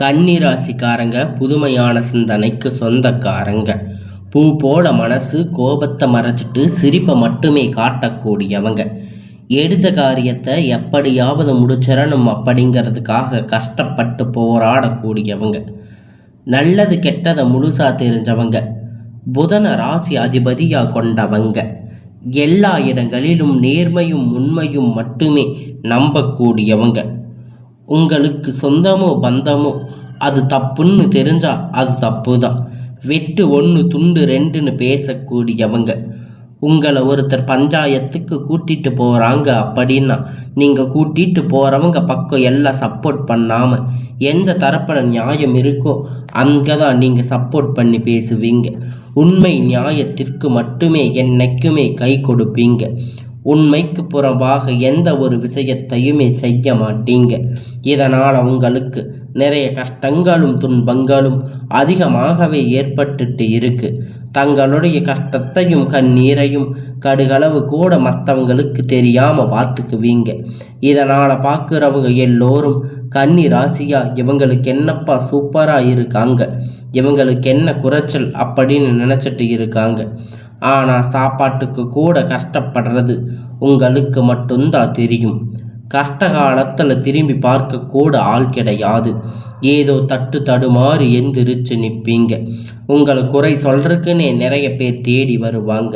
கன்னிராசிக்காரங்க புதுமையான சிந்தனைக்கு சொந்தக்காரங்க. பூ போல மனசு, கோபத்தை மறைச்சிட்டு சிரிப்பை மட்டுமே காட்டக்கூடியவங்க. எடுத்த காரியத்தை எப்படியாவது முடிச்சிடணும் அப்படிங்கிறதுக்காக கஷ்டப்பட்டு போராடக்கூடியவங்க. நல்லது கெட்டதை முழுசா தெரிஞ்சவங்க. புதன ராசி அதிபதியா கொண்டவங்க. எல்லா இடங்களிலும் நேர்மையும் உண்மையும் மட்டுமே நம்பக்கூடியவங்க. உங்களுக்கு சொந்தமோ பந்தமோ அது தப்புன்னு தெரிஞ்சா அது தப்பு தான். வெட்டு 1 துண்டு 2ன்னு பேசக்கூடியவங்க. உங்களை ஒருத்தர் பஞ்சாயத்துக்கு கூட்டிட்டு போகிறாங்க அப்படின்னா நீங்கள் கூட்டிட்டு போகிறவங்க பக்கம் எல்லாம் சப்போர்ட் பண்ணாமல் எந்த தரப்பில் நியாயம் இருக்கோ அங்கே தான் நீங்கள் சப்போர்ட் பண்ணி பேசுவீங்க. உண்மை நியாயத்திற்கு மட்டுமே என்னைக்குமே கை கொடுப்பீங்க. உண்மைக்கு புறம்பாக எந்த ஒரு விஷயத்தையுமே செய்ய மாட்டீங்க. இதனால் உங்களுக்கு நிறைய கஷ்டங்களும் துன்பங்களும் அதிகமாகவே ஏற்பட்டுட்டு இருக்கு. தங்களுடைய கஷ்டத்தையும் கண்ணீரையும் கடுகளவு கூட மற்றவங்களுக்கு தெரியாம பார்த்துக்குவீங்க. இதனால பார்க்குறவங்க எல்லோரும் கன்னி ராசியா இவங்களுக்கு என்னப்பா சூப்பரா இருக்காங்க, இவங்களுக்கு என்ன குறைச்சல் அப்படின்னு நினைச்சிட்டு இருக்காங்க. ஆனால் சாப்பாட்டுக்கு கூட கஷ்டப்படுறது உங்களுக்கு மட்டும்தான் தெரியும். கஷ்ட காலத்தில் திரும்பி பார்க்க கூட ஆள் கிடையாது. ஏதோ தடுமாறி எந்திரிச்சு நிற்பீங்க. உங்களை குறை சொல்றதுக்குன்னே நிறைய பேர் தேடி வருவாங்க.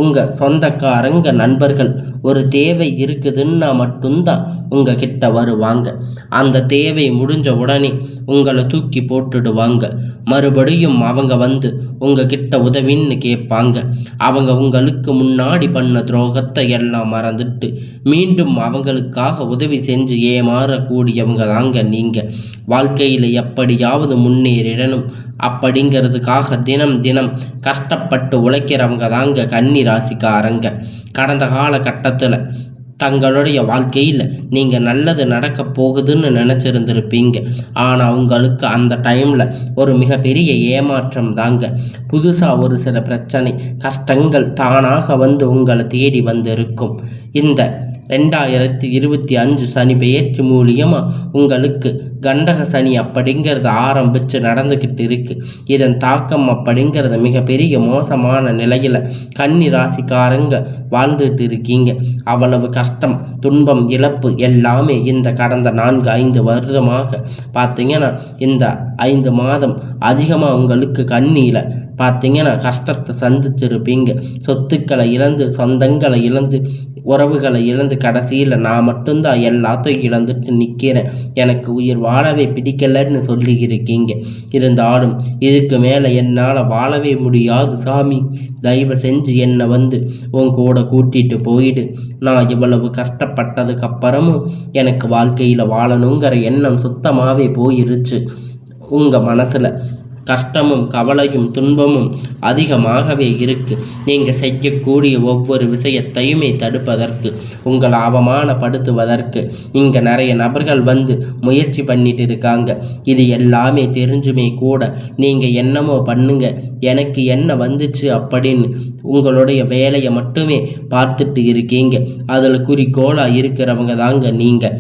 உங்கள் சொந்தக்காரங்க நண்பர்கள் ஒரு தேவை இருக்குதுன்னா மட்டும்தான் உங்ககிட்ட வருவாங்க. அந்த தேவை முடிஞ்ச உடனே உங்களை தூக்கி போட்டுடுவாங்க. மறுபடியும் அவங்க வந்து உங்ககிட்ட உதவின்னு கேட்பாங்க. அவங்க உங்களுக்கு முன்னாடி பண்ண துரோகத்தை எல்லாம் மறந்துட்டு மீண்டும் அவங்களுக்காக உதவி செஞ்சு ஏமாறக்கூடியவங்க தாங்க நீங்கள். வாழ்க்கையில் எப்படியாவது முன்னேறிடணும் அப்படிங்கிறதுக்காக தினம் தினம் கஷ்டப்பட்டு உழைக்கிறவங்க தாங்க கன்னி ராசிக்காரங்க. கடந்த காலகட்டத்தில் தங்களுடைய வாழ்க்கையில் நீங்கள் நல்லது நடக்க போகுதுன்னு நினச்சிருந்துருப்பீங்க. ஆனால் உங்களுக்கு அந்த டைமில் ஒரு மிகப்பெரிய ஏமாற்றம் தாங்க. புதுசாக ஒரு சில பிரச்சனை கஷ்டங்கள் தானாக வந்து உங்களை தேடி வந்து இருக்கும். இந்த 2025 சனி பெயர்ச்சி மூலியமாக உங்களுக்கு கண்டக சனி அப்படிங்கிறது ஆரம்பித்து நடந்துக்கிட்டு இருக்கு. இதன் தாக்கம் அப்படிங்கிறது மிகப்பெரிய மோசமான நிலையில் கன்னி ராசிக்காரங்க வாழ்ந்துட்டு இருக்கீங்க. அவ்வளவு கஷ்டம், துன்பம், இழப்பு எல்லாமே இந்த கடந்த 4-5 வருடமாக பார்த்தீங்கன்னா இந்த 5 மாதம் அதிகமாக உங்களுக்கு கண்ணியில் பார்த்தீங்கன்னா கஷ்டத்தை சந்திச்சிருப்பீங்க. சொத்துக்களை இழந்து, சொந்தங்களை இழந்து, உறவுகளை இழந்து, கடைசியில் நான் மட்டும்தான் எல்லாத்தையும் இழந்துட்டு நிற்கிறேன், எனக்கு உயிர் வாழவே பிடிக்கலன்னு சொல்லி இருக்கீங்க. இருந்தாலும் இதுக்கு மேலே என்னால் வாழவே முடியாது சாமி, தயவு செஞ்சு என்னை வந்து உன் கூட கூட்டிட்டு போயிடு. நான் இவ்வளவு கஷ்டப்பட்டதுக்கு அப்புறமும் எனக்கு வாழ்க்கையில் வாழணுங்கிற எண்ணம் சுத்தமாகவே போயிருச்சு. உங்கள் மனசில் கஷ்டமும் கவலையும் துன்பமும் அதிகமாகவே இருக்கு. நீங்கள் செய்யக்கூடிய ஒவ்வொரு விஷயத்தையுமே தடுப்பதற்கு, உங்களை அவமானப்படுத்துவதற்கு இங்கே நிறைய நபர்கள் வந்து முயற்சி பண்ணிட்டு இருக்காங்க. இது எல்லாமே தெரிஞ்சுமே கூட நீங்கள் என்னமோ பண்ணுங்க, எனக்கு என்ன வந்துச்சு அப்படின்னு உங்களுடைய வேலையை மட்டுமே பார்த்துட்டு இருக்கீங்க. அதில் குறிக்கோளாக இருக்கிறவங்க தாங்க நீங்கள்.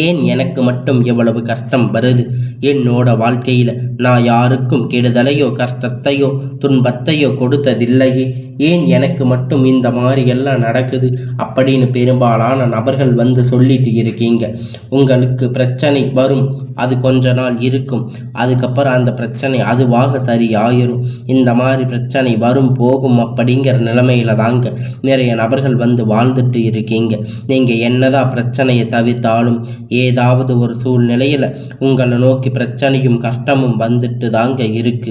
ஏன் எனக்கு மட்டும் எவ்வளவு கஷ்டம் வருது? என்னோட வாழ்க்கையில் நான் யாருக்கும் கெடுதலையோ கஷ்டத்தையோ துன்பத்தையோ கொடுத்ததில்லையே, ஏன் எனக்கு மட்டும் இந்த மாதிரி எல்லாம் நடக்குது அப்படின்னு பெரும்பாலான நபர்கள் வந்து சொல்லிட்டு இருக்கீங்க. உங்களுக்கு பிரச்சனை வரும், அது கொஞ்ச நாள் இருக்கும், அதுக்கப்புறம் அந்த பிரச்சனை அதுவாக சரி ஆயிரும். இந்த மாதிரி பிரச்சனை வரும் போகும் அப்படிங்கிற நிலைமையில தாங்க நிறைய நபர்கள் வந்து வாழ்ந்துட்டு இருக்கீங்க. நீங்கள் என்னதான் பிரச்சனையை தவிர்த்தாலும் ஏதாவது ஒரு சூழ்நிலையில் உங்களை நோக்கி பிரச்சனையும் கஷ்டமும் வந்துட்டு தாங்க இருக்கு.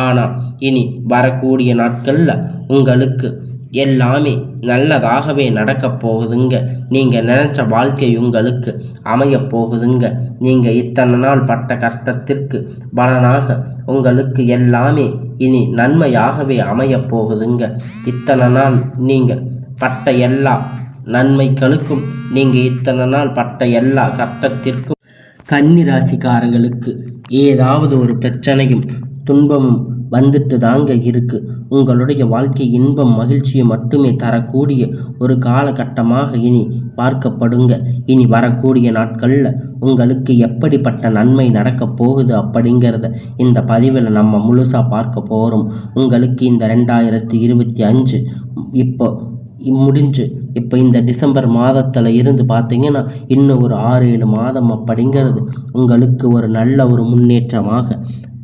ஆனால் இனி வரக்கூடிய நாட்களில் உங்களுக்கு எல்லாமே நல்லதாகவே நடக்க போகுதுங்க. நீங்கள் நினச்ச வாழ்க்கை உங்களுக்கு அமைய போகுதுங்க. நீங்கள் இத்தனை நாள் பட்ட கஷ்டத்திற்கு பலனாக உங்களுக்கு எல்லாமே இனி நன்மையாகவே அமைய போகுதுங்க. இத்தனை நாள் நீங்கள் பட்ட எல்லா நன்மைகளுக்கும், நீங்கள் இத்தனை நாள் பட்ட எல்லா கஷ்டத்திற்கும் கன்னி ராசிக்காரங்களுக்கு ஏதாவது ஒரு பிரச்சனையும் துன்பமும் வந்துட்டு தாங்க இருக்கு. உங்களுடைய வாழ்க்கை இன்பம் மகிழ்ச்சியை மட்டுமே தரக்கூடிய ஒரு காலகட்டமாக இனி பார்க்கப்படுங்க. இனி வரக்கூடிய நாட்களில் உங்களுக்கு எப்படிப்பட்ட நன்மை நடக்கப் போகுது அப்படிங்கிறத இந்த பதிவில் நம்ம முழுசாக பார்க்க போகிறோம். உங்களுக்கு இந்த 2025 இப்போ முடிஞ்சு இப்போ இந்த டிசம்பர் மாதத்தில் இருந்து பார்த்தீங்கன்னா இன்னும் ஒரு 6-7 மாதம் அப்படிங்கிறது உங்களுக்கு ஒரு நல்ல ஒரு முன்னேற்றமாக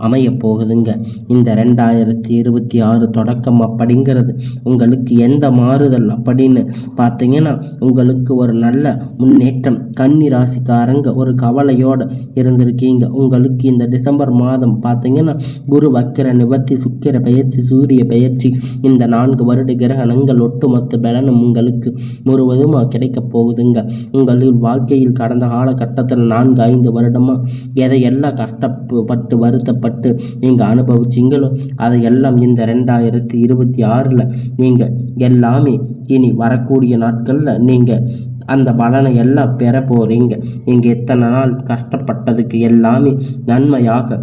அமைய போகுதுங்க. இந்த 2026 தொடக்கம் அப்படிங்கிறது உங்களுக்கு எந்த மாறுதல் அப்படின்னு பார்த்தீங்கன்னா உங்களுக்கு ஒரு நல்ல முன்னேற்றம். கன்னி ராசிக்காரங்க ஒரு கவலையோடு இருந்திருக்கீங்க. உங்களுக்கு இந்த டிசம்பர் மாதம் பார்த்தீங்கன்னா குரு வக்கிர நிவர்த்தி, சுக்கிர பெயர்ச்சி, சூரிய பெயர்ச்சி, இந்த 4 வருட கிரகணங்கள் ஒட்டுமொத்த பலனும் உங்களுக்கு முழுவதுமாக கிடைக்க போகுதுங்க. உங்கள் வாழ்க்கையில் கடந்த காலகட்டத்தில் 4-5 வருடமாக எதையெல்லாம் கஷ்டப்பட்டு வருத்தப்பட்டு நீங்கள் அனுபவிச்சிங்களோ அதையெல்லாம் இந்த 2026 நீங்கள் எல்லாமே இனி வரக்கூடிய நாட்களில் நீங்கள் அந்த பலனை எல்லாம் பெற போகிறீங்க. நீங்கள் எத்தனை நாள் கஷ்டப்பட்டதுக்கு எல்லாமே நன்மையாக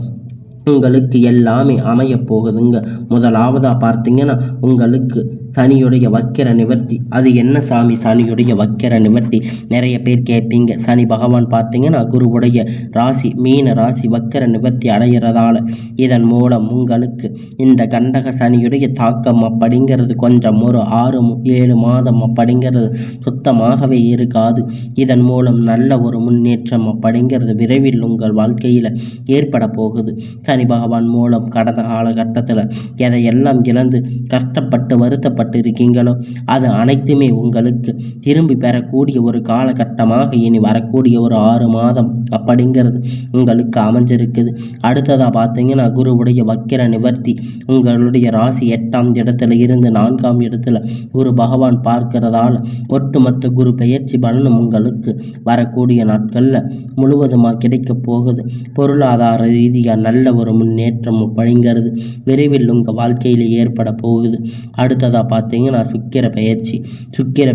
உங்களுக்கு எல்லாமே அமைய போகுதுங்க. முதலாவதாக பார்த்தீங்கன்னா உங்களுக்கு சனியுடைய வக்கிர நிவர்த்தி. அது என்ன சாமி சனியுடைய வக்கிர நிவர்த்தி? நிறைய பேர் கேட்பீங்க. சனி பகவான் பார்த்தீங்கன்னா குருவுடைய ராசி மீன ராசி வக்கிர நிவர்த்தி அடைகிறதால இதன் மூலம் உங்களுக்கு இந்த கண்டக சனியுடைய தாக்கம் அப்படிங்கிறது கொஞ்சம் ஒரு 6-7 மாதம் அப்படிங்கிறது சுத்தமாகவே இருக்காது. இதன் மூலம் நல்ல ஒரு முன்னேற்றம் அப்படிங்கிறது விரைவில் உங்கள் வாழ்க்கையில் ஏற்பட போகுது. சனி பகவான் மூலம் கடந்த காலகட்டத்தில் எதையெல்லாம் இழந்து கஷ்டப்பட்டு வருத்தப்பட்டு இருக்கீங்களோ அது அனைத்துமே உங்களுக்கு திரும்பி பெறக்கூடிய ஒரு காலகட்டமாக இனி வரக்கூடிய ஒரு 6 மாதம் அப்படிங்கிறது உங்களுக்கு அமைஞ்சிருக்குது. அடுத்ததாக பார்த்தீங்கன்னா குருவுடைய வக்கிர நிவர்த்தி உங்களுடைய ராசி 8ஆம் இடத்துல இருந்து 4ஆம் இடத்துல குரு பகவான் பார்க்கிறதால ஒட்டுமொத்த குரு பெயர்ச்சி பலனும் உங்களுக்கு வரக்கூடிய நாட்களில் முழுவதுமாக கிடைக்க போகுது. பொருளாதார ரீதியாக நல்ல ஒரு முன்னேற்றம் அப்படிங்கிறது விரைவில் உங்கள் வாழ்க்கையில் ஏற்பட போகுது. அடுத்ததாக பார்த்தீங்கன்னா சுக்கிர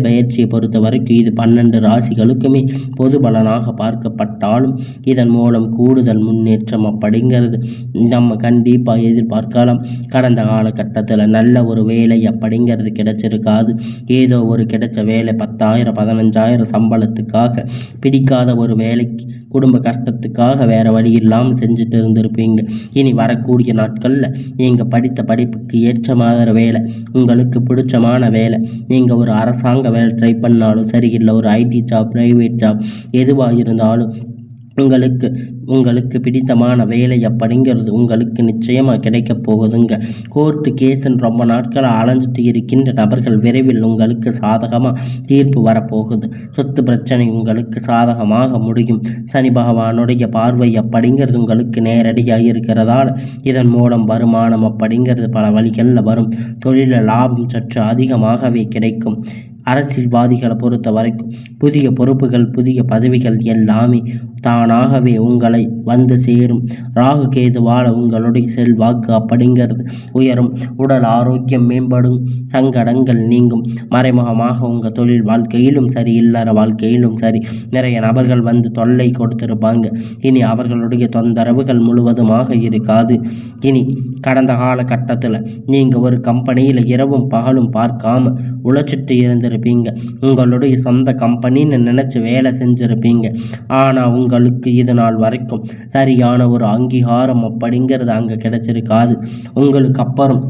பயிற்சியை பொறுத்த வரைக்கும் இது 12 ராசிகளுக்குமே பொது பலனாக பார்க்கப்பட்டாலும் இதன் மூலம் கூடுதல் முன்னேற்றம் அப்படிங்கிறது நம்ம கண்டிப்பாக எதிர்பார்க்கலாம். கடந்த காலகட்டத்தில் நல்ல ஒரு வேலை அப்படிங்கிறது கிடைச்சிருக்காது. ஏதோ ஒரு கிடைச்ச வேலை 10,000-15,000 சம்பளத்துக்காக பிடிக்காத ஒரு வேலைக்கு குடும்ப கஷ்டத்துக்காக வேறு வழி இல்லாமல் செஞ்சுட்டு இருந்திருப்பீங்க. இனி வரக்கூடிய நாட்களில் நீங்கள் படித்த படிப்புக்கு ஏற்ற மாதிரி வேலை, உங்களுக்கு பிடிச்சமான வேலை, நீங்கள் ஒரு அரசாங்க வேலை ட்ரை பண்ணாலும் சரி, இல்லை ஒரு ஐடி ஜாப், ப்ரைவேட் ஜாப் எதுவாக இருந்தாலும் உங்களுக்கு பிடித்தமான வேலை அப்படிங்கிறது உங்களுக்கு நிச்சயமாக கிடைக்க போகுதுங்க. கோர்ட்டு கேஸுன்னு ரொம்ப நாட்களாக அலைஞ்சிட்டு இருக்கின்ற நபர்கள் விரைவில் உங்களுக்கு சாதகமாக தீர்ப்பு வரப்போகுது. சொத்து பிரச்சனை உங்களுக்கு சாதகமாக முடியும். சனி பகவானுடைய பார்வை அப்படிங்கிறது உங்களுக்கு நேரடியாக இருக்கிறதால இதன் மூலம் வருமானம் அப்படிங்கிறது பல வழிகளில் வரும். தொழிலில் லாபம் சற்று அதிகமாகவே கிடைக்கும். அரசியல்வாதிகளை பொறுத்த வரைக்கும் புதிய பொறுப்புகள், புதிய பதவிகள் எல்லாமே தானாகவே உங்களை வந்து சேரும். ராகு கேதுவால் உங்களுடைய செல்வாக்கு அப்படிங்கிறது உயரும். உடல் ஆரோக்கியம் மேம்படும். சங்கடங்கள் நீங்கும். மறைமுகமாக உங்கள் தொழில் வாழ்க்கையிலும் சரி, இல்லற வாழ்க்கையிலும் சரி நிறைய நபர்கள் வந்து தொல்லை கொடுத்திருப்பாங்க. இனி அவர்களுடைய தொந்தரவுகள் முழுவதுமாக இருக்காது. இனி கடந்த காலகட்டத்தில் நீங்கள் ஒரு கம்பெனியில் இரவும் பகலும் பார்க்காம உழைச்சிட்டு இருந்திருப்பீங்க. உங்களுடைய சொந்த கம்பெனின்னு நினச்சி வேலை செஞ்சுருப்பீங்க. ஆனால் உங்களுக்கு இது நாள் வரைக்கும் சரியான ஒரு அங்கீகாரம் அப்படிங்கிறது அங்கே கிடைச்சிருக்காது. உங்களுக்கு அப்புறம்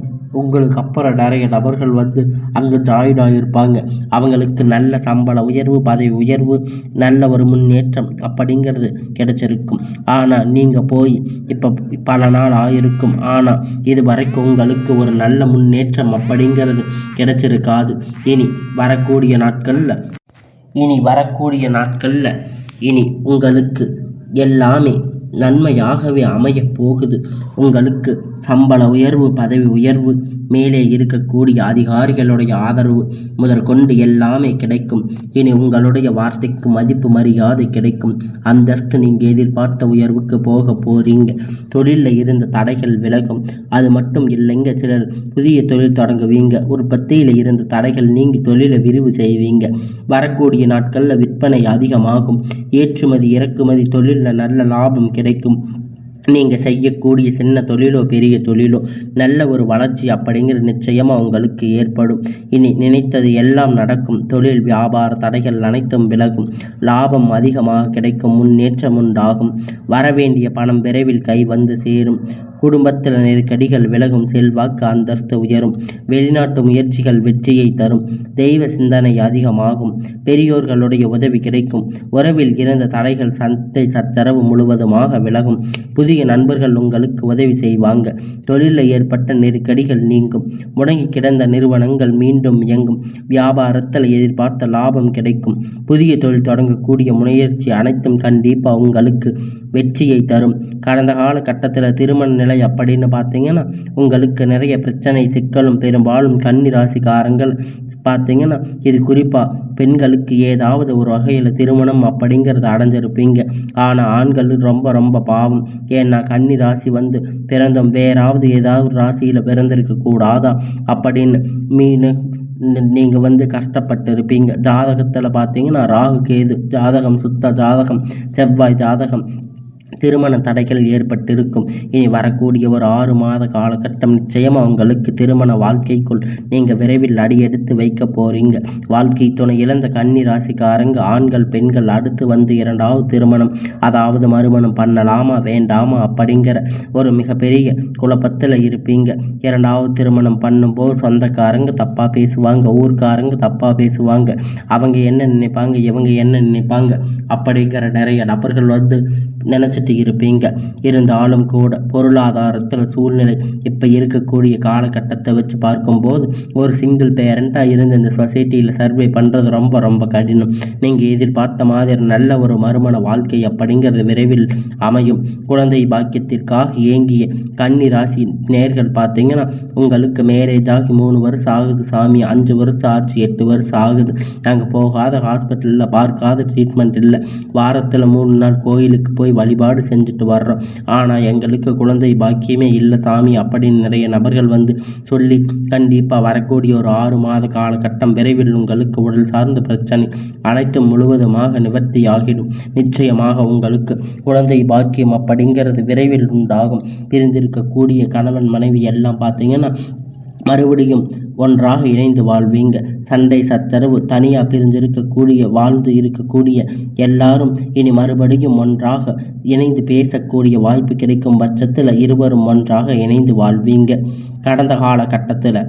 நிறைய நபர்கள் வந்து அங்கே ஜாயின் ஆகியிருப்பாங்க. அவங்களுக்கு நல்ல சம்பள உயர்வு, பதவி உயர்வு, நல்ல ஒரு முன்னேற்றம் அப்படிங்கிறது கிடைச்சிருக்கும். ஆனால் நீங்கள் போய் இப்போ பல நாள் ஆகிருக்கும். ஆனால் இது வரைக்கும் உங்களுக்கு ஒரு நல்ல முன்னேற்றம் அப்படிங்கிறது கிடைச்சிருக்காது. இனி வரக்கூடிய நாட்களில் இனி உங்களுக்கு எல்லாமே நன்மையாகவே அமைய போகுது. உங்களுக்கு சம்பள உயர்வு, பதவி உயர்வு, மேலே இருக்கக்கூடிய அதிகாரிகளுடைய ஆதரவு முதற்கொண்டு எல்லாமே கிடைக்கும். இனி உங்களுடைய வார்த்தைக்கு மதிப்பு மரியாதை கிடைக்கும். அந்தஸ்து நீங்கள் எதிர்பார்த்த உயர்வுக்கு போக போகிறீங்க. தொழிலில் இருந்த தடைகள் விலகும். அது மட்டும் இல்லைங்க, சிலர் புதிய தொழில் தொடங்குவீங்க. உற்பத்தியில் இருந்த தடைகள் நீங்கி தொழிலை விரிவு செய்வீங்க. வரக்கூடிய நாட்களில் விற்பனை அதிகமாகும். ஏற்றுமதி இறக்குமதி தொழிலில் நல்ல லாபம் கிடைக்கும். நீங்கள் செய்யக்கூடிய சின்ன தொழிலோ பெரிய தொழிலோ நல்ல ஒரு வளர்ச்சி அப்படிங்கிறது நிச்சயமாக உங்களுக்கு ஏற்படும். இனி நினைத்தது எல்லாம் நடக்கும். தொழில் வியாபார தடைகள் அனைத்தும் விலகும். லாபம் அதிகமாக கிடைக்கும். முன்னேற்றம் உண்டாகும். வரவேண்டிய பணம் விரைவில் கை வந்து சேரும். குடும்பத்தில் நெருக்கடிகள் விலகும். செல்வாக்கு அந்தஸ்து உயரும். வெளிநாட்டு முயற்சிகள் வெற்றியை தரும். தெய்வ சிந்தனை அதிகமாகும். பெரியோர்களுடைய உதவி கிடைக்கும். உறவில் இருந்த தடைகள் சண்டை சச்சரவு முழுவதுமாக விலகும். புதிய நண்பர்கள் உங்களுக்கு உதவி செய்வாங்க. தொழிலில் ஏற்பட்ட நெருக்கடிகள் நீங்கும். முடங்கி கிடந்த நிறுவனங்கள் மீண்டும் இயங்கும். வியாபாரத்தில் எதிர்பார்த்த லாபம் கிடைக்கும். புதிய தொழில் தொடங்கக்கூடிய முயற்சி அனைத்தும் கண்டிப்பாக உங்களுக்கு வெற்றியை தரும். கடந்த கால கட்டத்தில் திருமண நிலை அப்படின்னு பார்த்தீங்கன்னா உங்களுக்கு நிறைய பிரச்சனை சிக்கலும் பெரும்பாலும் கன்னி ராசிக்காரங்கள் பார்த்தீங்கன்னா இது குறிப்பாக பெண்களுக்கு ஏதாவது ஒரு வகையில் திருமணம் அப்படிங்கிறத அடைஞ்சிருப்பீங்க. ஆனால் ஆண்கள் ரொம்ப ரொம்ப பாவம். ஏன்னா கன்னி ராசி பிறந்தோம் வேறாவது ஏதாவது ராசியில் பிறந்திருக்க கூடாதா அப்படின்னு நீங்கள் கஷ்டப்பட்டு இருப்பீங்க. ஜாதகத்தில் பார்த்தீங்கன்னா ராகு கேது ஜாதகம், சுத்த ஜாதகம், செவ்வாய் ஜாதகம், திருமண தடைகள் ஏற்பட்டிருக்கும். இனி வரக்கூடிய ஒரு 6 மாத காலகட்டம் நிச்சயமாக உங்களுக்கு திருமண வாழ்க்கைக்குள் நீங்கள் விரைவில் அடியெடுத்து வைக்க போறீங்க. வாழ்க்கை துணை இழந்த கன்னி ராசிக்காரங்க ஆண்கள் பெண்கள் அடுத்து 2வது திருமணம் அதாவது மறுமணம் பண்ணலாமா வேண்டாமா அப்படிங்கிற ஒரு மிகப்பெரிய குழப்பத்தில் இருப்பீங்க. 2வது திருமணம் பண்ணும்போது சொந்தக்காரங்க தப்பாக பேசுவாங்க, ஊர்க்காரங்க தப்பாக பேசுவாங்க. அவங்க என்ன நினைப்பாங்க, இவங்க என்ன நினைப்பாங்க அப்படிங்கிற நிறைய நபர்கள் நினச்சிட்டு இருப்பீங்க. இருந்தாலும் கூட பொருளாதாரத்தில் சூழ்நிலை இப்போ இருக்கக்கூடிய காலகட்டத்தை வச்சு பார்க்கும்போது ஒரு சிங்கிள் பேரண்டாக இருந்து இந்த சொசைட்டியில் சர்வே பண்ணுறது ரொம்ப ரொம்ப கடினம். நீங்கள் எதிர்பார்த்த மாதிரி நல்ல ஒரு மறுமண வாழ்க்கை அப்படிங்கிறது விரைவில் அமையும். குழந்தை பாக்கியத்திற்காக ஏங்கிய கன்னி ராசி நேர்கள் பார்த்தீங்கன்னா உங்களுக்கு மேரேஜ் ஆகி 3 வருஷம் ஆகுது சாமி, 5 வருஷம் ஆச்சு, 8 வருஷம் ஆகுது, நாங்கள் போகாத ஹாஸ்பிட்டலில் பார்க்காத ட்ரீட்மெண்ட் இல்லை, வாரத்தில் 3 நாள் கோயிலுக்கு போய் வழிபாடு செஞ்சுட்டு வர்றோம், ஆனால் எங்களுக்கு குழந்தை பாக்கியமே இல்லை சாமி அப்படின்னு நிறைய நபர்கள் சொல்லி கண்டிப்பாக வரக்கூடிய ஒரு 6 மாத காலகட்டம் விரைவில் உங்களுக்கு உடல் சார்ந்த பிரச்சனை அனைத்தும் முழுவதுமாக நிவர்த்தி ஆகிடும். நிச்சயமாக உங்களுக்கு குழந்தை பாக்கியம் அப்படிங்கிறது விரைவில் உண்டாகும். பிரிந்திருக்கக்கூடிய கணவன் மனைவி எல்லாம் பார்த்தீங்கன்னா மறுபடியும் ஒன்றாக இணைந்து வாழ்வீங்க. சண்டை சச்சரவு தனியாக வாழ்ந்து இருக்கக்கூடிய எல்லாரும் இனி மறுபடியும் ஒன்றாக இணைந்து பேசக்கூடிய வாய்ப்பு கிடைக்கும் பட்சத்தில் இருவரும் ஒன்றாக இணைந்து வாழ்வீங்க. கடந்த காலகட்டத்தில்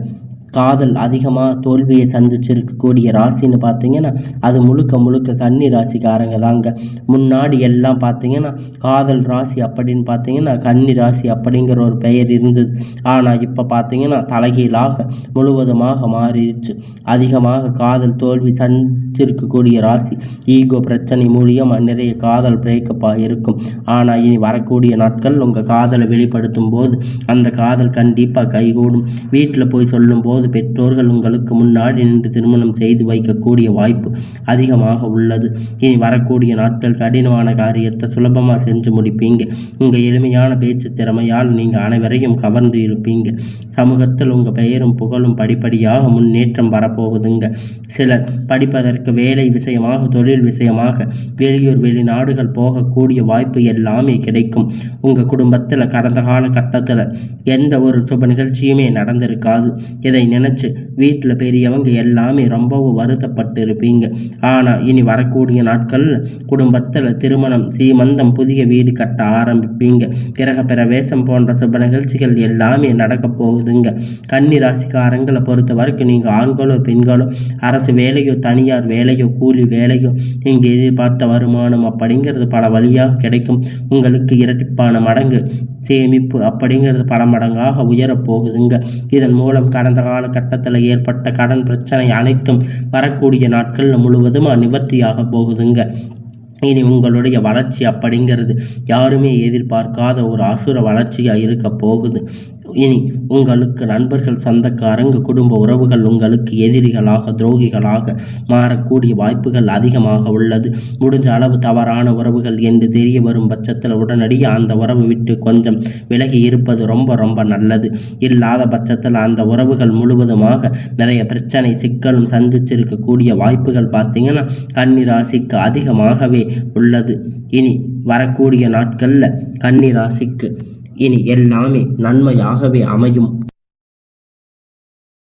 காதல் அதிகமாக தோல்வியை சந்திச்சிருக்கக்கூடிய ராசின்னு பார்த்தீங்கன்னா அது முழுக்க கன்னி ராசிக்காரங்க தாங்க. முன்னாடி எல்லாம் பார்த்தீங்கன்னா காதல் ராசி அப்படின்னு பார்த்தீங்கன்னா கன்னி ராசி அப்படிங்கிற ஒரு பெயர் இருந்தது. ஆனால் இப்போ பார்த்தீங்கன்னா தலைகீழாக முழுவதுமாக மாறிடுச்சு. அதிகமாக காதல் தோல்வி சந்திச்சிருக்கக்கூடிய ராசி. ஈகோ பிரச்சனை மூலியமாக நிறைய காதல் பிரேக்கப்பாக இருக்கும். ஆனால் இனி வரக்கூடிய நாட்கள் உங்கள் காதலை வெளிப்படுத்தும் போது அந்த காதல் கண்டிப்பாக கைகூடும். வீட்டில் போய் சொல்லும்போது பெற்றோர்கள் உங்களுக்கு முன்னாடி நின்று திருமணம் செய்து வைக்கக்கூடிய வாய்ப்பு அதிகமாக உள்ளது. இனி வரக்கூடிய நாட்கள் கடினமான காரியத்தை சுலபமாக செஞ்சு முடிப்பீங்க. உங்கள் எளிமையான பேச்சு திறமையால் நீங்கள் அனைவரையும் கவர்ந்து இருப்பீங்க. சமூகத்தில் உங்கள் பெயரும் புகழும் படிப்படியாக முன்னேற்றம் வரப்போகுதுங்க. சிலர் படிப்பதற்கு வேலை விஷயமாக தொழில் விஷயமாக வெளியூர் வெளிநாடுகள் போகக்கூடிய வாய்ப்பு எல்லாமே கிடைக்கும். உங்கள் குடும்பத்தில் கடந்த காலகட்டத்தில் எந்த ஒரு சுப நிகழ்ச்சியுமே நடந்திருக்காது. இதை நினச்சி வீட்டில் பெரியவங்க எல்லாமே ரொம்பவும் வருத்தப்பட்டு இருப்பீங்க. ஆனால் இனி வரக்கூடிய நாட்களில் குடும்பத்தில் திருமணம், சீமந்தம், புதிய வீடு கட்ட ஆரம்பிப்பீங்க. கிரக பிரவேசம் போன்ற சுப நிகழ்ச்சிகள் எல்லாமே நடக்க போகுதுங்க. கன்னி ராசிக்காரங்களை பொறுத்த வரைக்கும் நீங்கள் ஆண்களோ பெண்களோ அரசு வேலையோ தனியார் வேலையோ கூலி வேலையோ நீங்கள் எதிர்பார்த்த வருமானம் அப்படிங்கிறது பல வழியாக கிடைக்கும். உங்களுக்கு இரட்டிப்பான மடங்கு சேமிப்பு அப்படிங்கிறது பல மடங்காக உயரப்போகுதுங்க. இதன் மூலம் கடந்த காலகட்டத்தில் ஏற்பட்ட கடன் பிரச்சனை அனைத்தும் வரக்கூடிய நாட்கள் முழுவதும் நிவர்த்தியாக போகுதுங்க. இனி உங்களுடைய வளர்ச்சி அப்படிங்கிறது யாருமே எதிர்பார்க்காத ஒரு அசுர வளர்ச்சியாக இருக்க போகுது. இனி உங்களுக்கு நண்பர்கள், சொந்தக்காரங்க, குடும்ப உறவுகள் உங்களுக்கு எதிரிகளாக, துரோகிகளாக மாறக்கூடிய வாய்ப்புகள் அதிகமாக உள்ளது. முடிஞ்ச அளவு தவறான உறவுகள் என்று தெரிய வரும் பட்சத்தில் உடனடியாக அந்த உறவை விட்டு கொஞ்சம் விலகி இருப்பது ரொம்ப ரொம்ப நல்லது. இல்லாத பட்சத்தில் அந்த உறவுகள் முழுவதுமாக நிறைய பிரச்சனை, சிக்கலும் சந்திச்சிருக்கக்கூடிய வாய்ப்புகள் பார்த்தீங்கன்னா கன்னி ராசிக்கு அதிகமாகவே உள்ளது. இனி வரக்கூடிய நாட்களில் கன்னி ராசிக்கு இனி எல்லாமே நன்மையாகவே அமையும்.